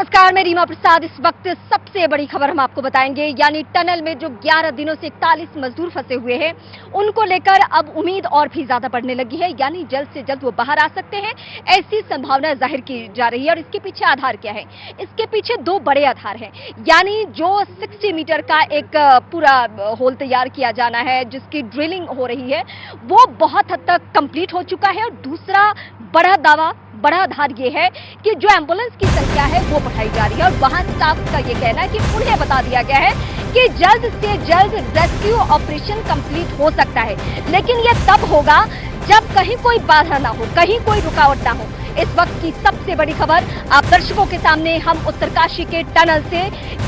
नमस्कार, मैं रीमा प्रसाद। इस वक्त सबसे बड़ी खबर हम आपको बताएंगे, यानी टनल में जो 11 दिनों से 41 मजदूर फंसे हुए हैं, उनको लेकर अब उम्मीद और भी ज्यादा बढ़ने लगी है। यानी जल्द से जल्द वो बाहर आ सकते हैं, ऐसी संभावना जाहिर की जा रही है। और इसके पीछे आधार क्या है? इसके पीछे दो बड़े आधार हैं। यानी जो 60 मीटर का एक पूरा होल तैयार किया जाना है, जिसकी ड्रिलिंग हो रही है, वो बहुत हद तक कंप्लीट हो चुका है। और दूसरा बड़ा आधार ये है कि जो एम्बुलेंस की संख्या है वो बढ़ाई जा रही है। और वाहन स्टाफ का ये कहना है कि उन्हें बता दिया गया है कि जल्द से जल्द रेस्क्यू ऑपरेशन कंप्लीट हो सकता है, लेकिन ये तब होगा जब कहीं कोई बाधा ना हो, कहीं कोई रुकावट ना हो। इस वक्त की सबसे बड़ी खबर आप दर्शकों के सामने हम उत्तरकाशी के टनल से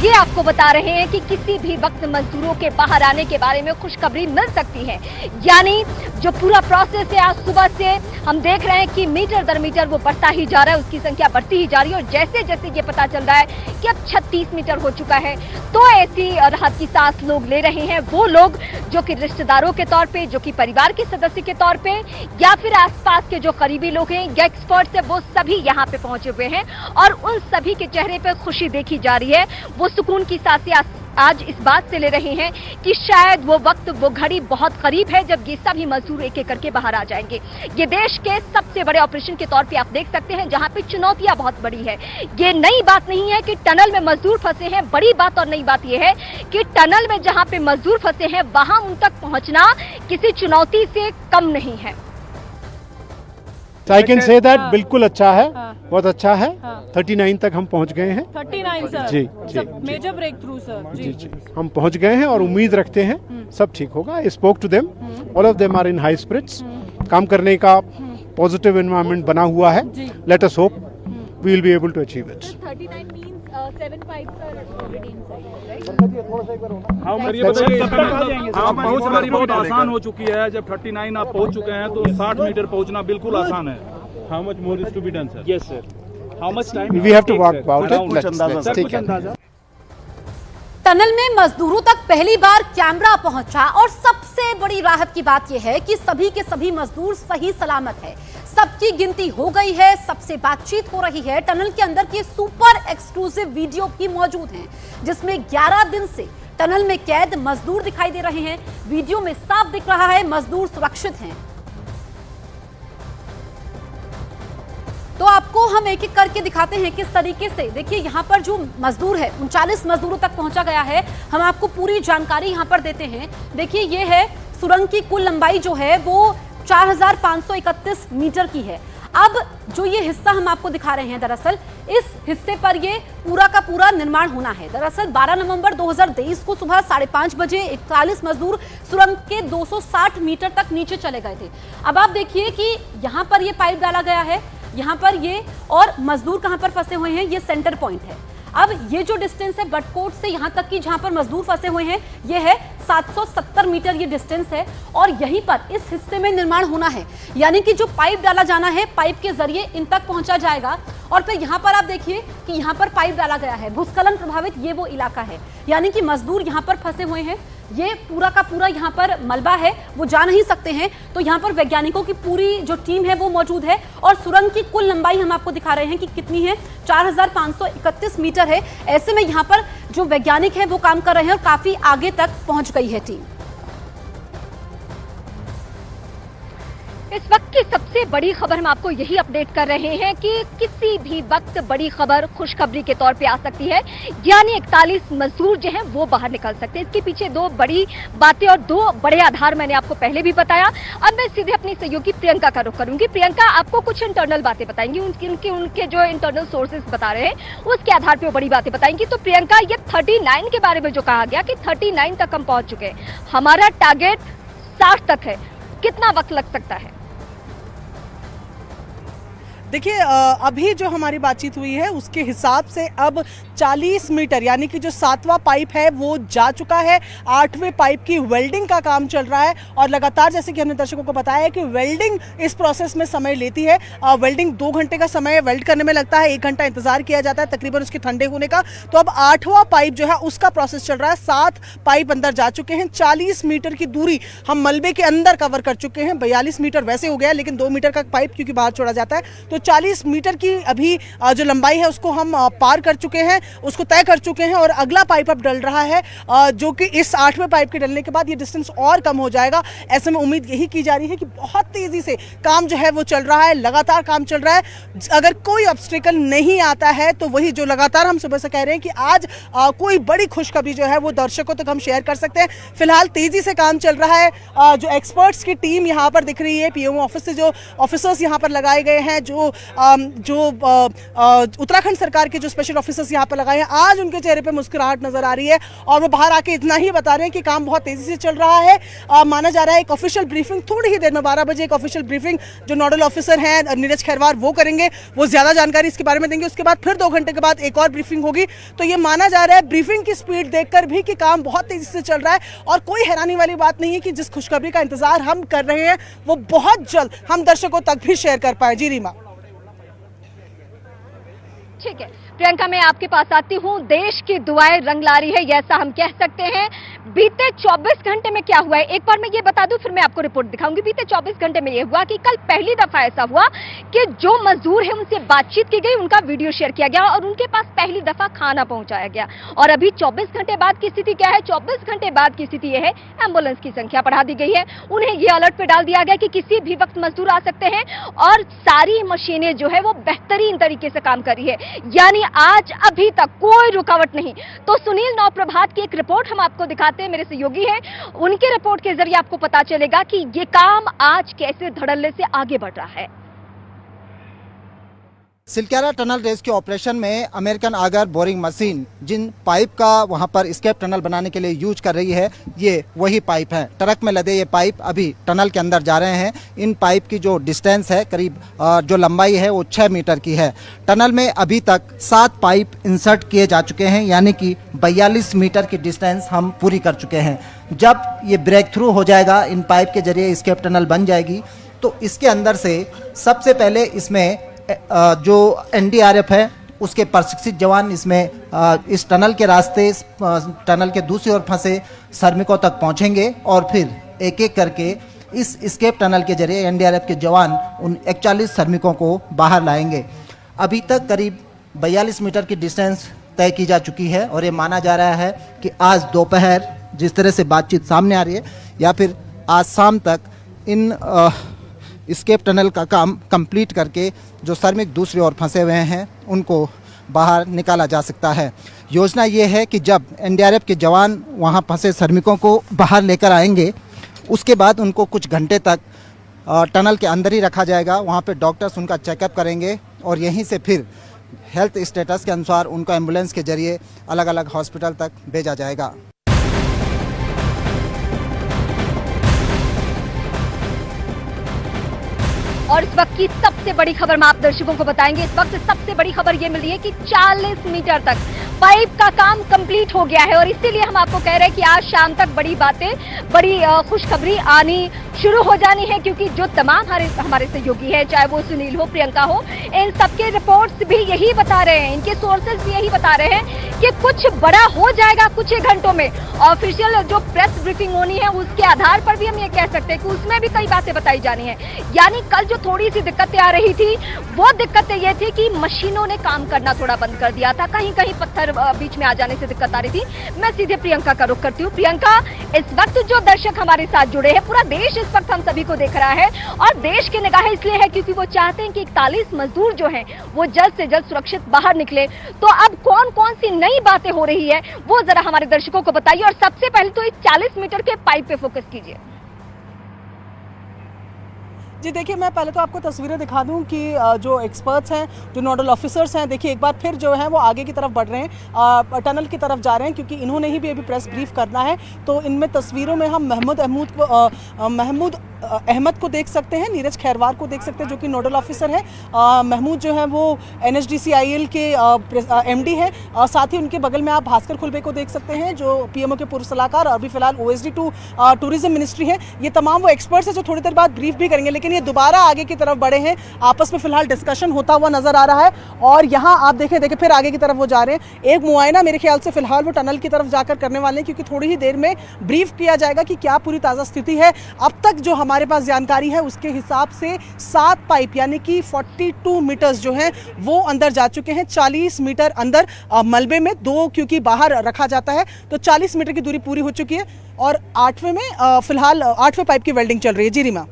ये आपको बता रहे हैं कि किसी भी वक्त मजदूरों के बाहर आने के बारे में खुशखबरी मिल सकती है। यानी जो पूरा प्रोसेस है, आज सुबह से हम देख रहे हैं कि मीटर दर मीटर वो बढ़ता ही जा रहा है, उसकी संख्या बढ़ती ही जा रही है। और जैसे जैसे ये पता चल रहा है कि अब 36 मीटर हो चुका है, तो ऐसी राहत की सांस लोग ले रहे हैं। वो लोग जो कि रिश्तेदारों के तौर पे, जो कि परिवार के सदस्य के तौर पे, या फिर आसपास के जो करीबी लोग हैं या एक्सपर्ट्स है, वो सभी यहाँ पे पहुंचे हुए हैं। और उन सभी के चेहरे पे खुशी देखी जा रही है। वो सुकून की सांसें आज इस बात से ले रहे हैं कि शायद वो वक्त, वो घड़ी बहुत करीब है जब ये सभी मजदूर एक एक करके बाहर आ जाएंगे। ये देश के सबसे बड़े ऑपरेशन के तौर पे आप देख सकते हैं, जहां पे चुनौतियां बहुत बड़ी है। ये नई बात नहीं है कि टनल में मजदूर फंसे हैं। बड़ी बात और नई बात ये है कि टनल में जहां पे मजदूर फंसे हैं, वहां उन तक पहुंचना किसी चुनौती से कम नहीं है। आई कैन से दैट बिल्कुल अच्छा है, बहुत अच्छा है। 39 तक हम पहुंच गए हैं। 39 सर, जी जी, मेजर ब्रेक थ्रू सर। जी जी, हम पहुंच गए हैं और उम्मीद रखते हैं सब ठीक होगा। I spoke to them, all of them are in high spirits. काम करने का पॉजिटिव एनवायरनमेंट बना हुआ है। Let us hope we will be able to achieve it. 39 means 7 pipes are already inside, right? आप पहुंच हमारी बहुत आसान हो चुकी है। जब 39 आप पहुंच चुके हैं तो 60 मीटर पहुंचना बिल्कुल आसान है। How much more is to be done, sir? Yes, sir. How much time? We have to walk about it. Let's take it. Tunnel में मजदूरों तक पहली बार कैमरा पहुंचा और सबसे बड़ी राहत की बात यह है कि सभी के सभी मजदूर सही सलामत है। सबकी गिनती हो गई है, सबसे बातचीत हो रही है। टनल के अंदर की सुपर एक्सक्लूसिव वीडियो भी मौजूद हैं, जिसमें 11 दिन से टनल में कैद मजदूर दिखाई दे रहे हैं। वीडियो में साफ दिख रहा है मजदूर सुरक्षित हैं। तो आपको हम एक एक करके दिखाते हैं किस तरीके से। देखिए यहाँ पर जो मजदूर है, 39 मजदूरों तक पहुंचा गया है। हम आपको पूरी जानकारी यहाँ पर देते हैं। देखिए ये है सुरंग की कुल लंबाई जो है वो 4531 मीटर की है। अब जो ये हिस्सा हम आपको दिखा रहे हैं, दरअसल इस हिस्से पर ये पूरा का पूरा निर्माण होना है। दरअसल 12 नवंबर 2023 को सुबह 5:30 बजे 41 मजदूर सुरंग के 260 मीटर तक नीचे चले गए थे। अब आप देखिए कि यहाँ पर ये पाइप डाला गया है, यहाँ पर ये, और मजदूर कहाँ पर फंसे हुए हैं, ये सेंटर पॉइंट है। अब ये जो डिस्टेंस है बटकोट से यहाँ तक की जहाँ पर मजदूर फंसे हुए हैं, ये है 770 मीटर ये डिस्टेंस है। और यहीं पर इस हिस्से में निर्माण होना है, यानी कि जो पाइप डाला जाना है, पाइप के जरिए इन तक पहुंचा जाएगा। और फिर यहाँ पर आप देखिए कि यहाँ पर पाइप डाला गया है। भूस्खलन प्रभावित ये वो इलाका है, यानी कि मजदूर यहाँ पर फंसे हुए हैं। ये पूरा का पूरा यहाँ पर मलबा है, वो जा नहीं सकते हैं। तो यहाँ पर वैज्ञानिकों की पूरी जो टीम है वो मौजूद है। और सुरंग की कुल लंबाई हम आपको दिखा रहे हैं कि कितनी है, 4531 मीटर है। ऐसे में यहाँ पर जो वैज्ञानिक है वो काम कर रहे हैं और काफी आगे तक पहुंच गई है टीम। इस वक्त की सबसे बड़ी खबर हम आपको यही अपडेट कर रहे हैं कि किसी भी वक्त बड़ी खबर खुशखबरी के तौर पे आ सकती है। यानी 41 मजदूर जो हैं वो बाहर निकल सकते हैं। इसके पीछे दो बड़ी बातें और दो बड़े आधार मैंने आपको पहले भी बताया। अब मैं सीधे अपनी सहयोगी प्रियंका का रुख करूंगी। प्रियंका आपको कुछ इंटरनल बातें बताएंगी, उनके जो इंटरनल सोर्सेज बता रहे हैं उसके आधार पर वो बड़ी बातें बताएंगी। तो प्रियंका, ये 39 के बारे में जो कहा गया कि 39 तक हम पहुंच चुके हैं, हमारा टारगेट 60 तक है, कितना वक्त लग सकता है? देखिए अभी जो हमारी बातचीत हुई है उसके हिसाब से अब 40 मीटर यानी कि जो 7वां पाइप है वो जा चुका है। 8वें पाइप की वेल्डिंग का काम चल रहा है और लगातार, जैसे कि हमने दर्शकों को बताया है कि वेल्डिंग इस प्रोसेस में समय लेती है। वेल्डिंग 2 घंटे का समय वेल्ड करने में लगता है, 1 घंटा इंतजार किया जाता है तकरीबन उसके ठंडे होने का। तो अब 8वां पाइप जो है उसका प्रोसेस चल रहा है। 7 पाइप अंदर जा चुके हैं। 40 मीटर की दूरी हम मलबे के अंदर कवर कर चुके हैं। 42 मीटर वैसे हो गया, लेकिन 2 मीटर का पाइप क्योंकि बाहर छोड़ा जाता है तो 40 मीटर की अभी जो लंबाई है उसको हम पार कर चुके हैं, उसको तय कर चुके हैं और अगला पाइप अब डल रहा है, जो कि इस 8वें पाइप के डलने के बाद ये डिस्टेंस और कम हो जाएगा। ऐसे में उम्मीद यही की जा रही है कि बहुत तेजी से काम जो है वो चल रहा है, लगातार काम चल रहा है। अगर कोई ऑब्स्टिकल नहीं आता है तो वही जो लगातार हम सुबह से कह रहे हैं कि आज कोई बड़ी खुशखबरी जो है वो दर्शकों तक हम शेयर कर सकते हैं। फिलहाल तेजी से काम चल रहा है। जो एक्सपर्ट्स की टीम यहाँ पर दिख रही है, पीएमओ ऑफिस से जो ऑफिसर्स यहाँ पर लगाए गए हैं, जो उत्तराखंड सरकार के जो स्पेशल ऑफिसर्स यहाँ पर लगाए हैं, आज उनके चेहरे पे मुस्कुराहट नजर आ रही है और वो बाहर आके इतना ही बता रहे हैं कि काम बहुत तेजी से चल रहा है। माना जा रहा है एक ऑफिशियल ब्रीफिंग थोड़ी ही देर में 12 बजे एक ऑफिशियल ब्रीफिंग जो नोडल ऑफिसर हैं नीरज खैरवार वो करेंगे, वो ज्यादा जानकारी इसके बारे में देंगे। उसके बाद फिर 2 घंटे के बाद एक और ब्रीफिंग होगी। तो ये माना जा रहा है ब्रीफिंग की स्पीड देखकर भी कि काम बहुत तेजी से चल रहा है और कोई हैरानी वाली बात नहीं है कि जिस खुशखबरी का इंतजार हम कर रहे हैं वो बहुत जल्द हम दर्शकों तक भी शेयर कर पाए। जी रीमा। ठीक है प्रियंका, मैं आपके पास आती हूं। देश की दुआएं रंग ला रही है, ऐसा हम कह सकते हैं। बीते 24 घंटे में क्या हुआ है एक बार मैं ये बता दूं, फिर मैं आपको रिपोर्ट दिखाऊंगी। बीते 24 घंटे में ये हुआ कि कल पहली दफा ऐसा हुआ कि जो मजदूर है उनसे बातचीत की गई, उनका वीडियो शेयर किया गया और उनके पास पहली दफा खाना पहुंचाया गया। और अभी 24 घंटे बाद की स्थिति क्या है? 24 घंटे बाद की स्थिति यह है, एम्बुलेंस की संख्या बढ़ा दी गई है। उन्हें यह अलर्ट पे डाल दिया गया कि किसी भी वक्त मजदूर आ सकते हैं और सारी मशीनें जो है वो बेहतरीन तरीके से काम कर रही है, यानी आज अभी तक कोई रुकावट नहीं। तो सुनील नवप्रभात की एक रिपोर्ट हम आपको दिखाते हैं, मेरे सहयोगी हैं, उनके रिपोर्ट के जरिए आपको पता चलेगा कि ये काम आज कैसे धड़ल्ले से आगे बढ़ रहा है। सिलक्यारा टनल रेस्क्यू ऑपरेशन में अमेरिकन आगर बोरिंग मशीन जिन पाइप का वहां पर स्केप टनल बनाने के लिए यूज कर रही है, ये वही पाइप है। ट्रक में लदे ये पाइप अभी टनल के अंदर जा रहे हैं। इन पाइप की जो डिस्टेंस है करीब जो लंबाई है वो 6 मीटर की है। टनल में अभी तक 7 पाइप इंसर्ट किए जा चुके हैं, यानी कि 42 मीटर की डिस्टेंस हम पूरी कर चुके हैं। जब ये ब्रेक थ्रू हो जाएगा, इन पाइप के जरिए स्केप टनल बन जाएगी, तो इसके अंदर से सबसे पहले इसमें जो एनडीआरएफ है उसके प्रशिक्षित जवान इसमें इस टनल के रास्ते टनल के दूसरी ओर फंसे श्रमिकों तक पहुंचेंगे और फिर एक एक करके इस स्केप टनल के जरिए एनडीआरएफ के जवान उन 41 श्रमिकों को बाहर लाएंगे। अभी तक करीब 42 मीटर की डिस्टेंस तय की जा चुकी है और ये माना जा रहा है कि आज दोपहर जिस तरह से बातचीत सामने आ रही है या फिर आज शाम तक इन स्केप टनल का काम कंप्लीट करके जो श्रमिक दूसरी ओर फंसे हुए हैं उनको बाहर निकाला जा सकता है। योजना ये है कि जब एनडीआरएफ के जवान वहां फंसे श्रमिकों को बाहर लेकर आएंगे, उसके बाद उनको कुछ घंटे तक टनल के अंदर ही रखा जाएगा। वहां पे डॉक्टर्स उनका चेकअप करेंगे और यहीं से फिर हेल्थ स्टेटस के अनुसार उनको एम्बुलेंस के जरिए अलग अलग हॉस्पिटल तक भेजा जाएगा। और इस वक्त की सबसे बड़ी खबर मैं आप दर्शकों को बताएंगे। इस वक्त सबसे बड़ी खबर ये मिल रही है कि 40 मीटर तक पाइप का काम कंप्लीट हो गया है और इसीलिए हम आपको कह रहे हैं कि आज शाम तक बड़ी बातें, बड़ी खुशखबरी आनी शुरू हो जानी है, क्योंकि जो तमाम हमारे सहयोगी हैं, चाहे वो सुनील हो, प्रियंका हो, इन सबके रिपोर्ट्स भी यही बता रहे हैं, इनके सोर्सेज भी यही बता रहे हैं कि कुछ बड़ा हो जाएगा कुछ ही घंटों में। ऑफिशियल जो प्रेस ब्रीफिंग होनी है उसके आधार पर भी हम ये कह सकते हैं कि उसमें भी कई बातें बताई जानी है। यानी कल जो थोड़ी सी दिक्कतें आ रही थी वो दिक्कतें ये थी कि मशीनों ने काम करना थोड़ा बंद कर दिया था, कहीं कहीं पत्थर बीच में आ जाने से दिक्कत आ रही थी। मैं सीधे प्रियंका का रुख करती हूँ। प्रियंका, इस वक्त जो दर्शक हमारे साथ जुड़े हैं, पूरा देश इस वक्त हम सभी को देख रहा है और देश की निगाहें इसलिए है क्योंकि वो चाहते हैं कि 41 मजदूर जो हैं वो जल्द से जल्द सुरक्षित बाहर निकले। तो अब कौन कौन सी नई बातें हो रही है वो जरा हमारे दर्शकों को बताइए और सबसे पहले तो इस 40 मीटर के पाइप पे फोकस कीजिए। जी देखिए, मैं पहले तो आपको तस्वीरें दिखा दूं कि जो एक्सपर्ट्स हैं, जो नोडल ऑफिसर्स हैं, देखिए एक बार फिर जो है वो आगे की तरफ बढ़ रहे हैं, टनल की तरफ जा रहे हैं, क्योंकि इन्होंने ही भी अभी प्रेस ब्रीफ करना है। तो इनमें तस्वीरों में हम महमूद अहमद को देख सकते हैं, नीरज खैरवार को देख सकते हैं जो कि नोडल ऑफिसर है। महमूद जो है वो NHDCIL के MD है। साथ ही उनके बगल में आप भास्कर खुलबे को देख सकते हैं जो PMO के पूर्व सलाहकार, अभी फिलहाल OSD2 टूरिज्म मिनिस्ट्री है। ये तमाम वो एक्सपर्ट्स हैं जो थोड़ी देर बाद ब्रीफ भी करेंगे, लेकिन ये दोबारा आगे की तरफ बढ़े हैं। आपस में फिलहाल डिस्कशन होता हुआ नजर आ रहा है और यहाँ आप देखें फिर आगे की तरफ वो जा रहे हैं। एक मुआयना मेरे ख्याल से फिलहाल वो टनल की तरफ जाकर करने वाले हैं, क्योंकि थोड़ी ही देर में ब्रीफ किया जाएगा कि क्या पूरी ताज़ा स्थिति है। अब तक जो हमारे हमारे पास जानकारी है उसके हिसाब से 7 पाइप यानी कि 42 मीटर्स जो हैं वो अंदर जा चुके हैं। 40 मीटर अंदर मलबे में, 2 क्योंकि बाहर रखा जाता है, तो 40 मीटर की दूरी पूरी हो चुकी है और 8वें में फिलहाल 8वें पाइप की वेल्डिंग चल रही है। जी रीमा।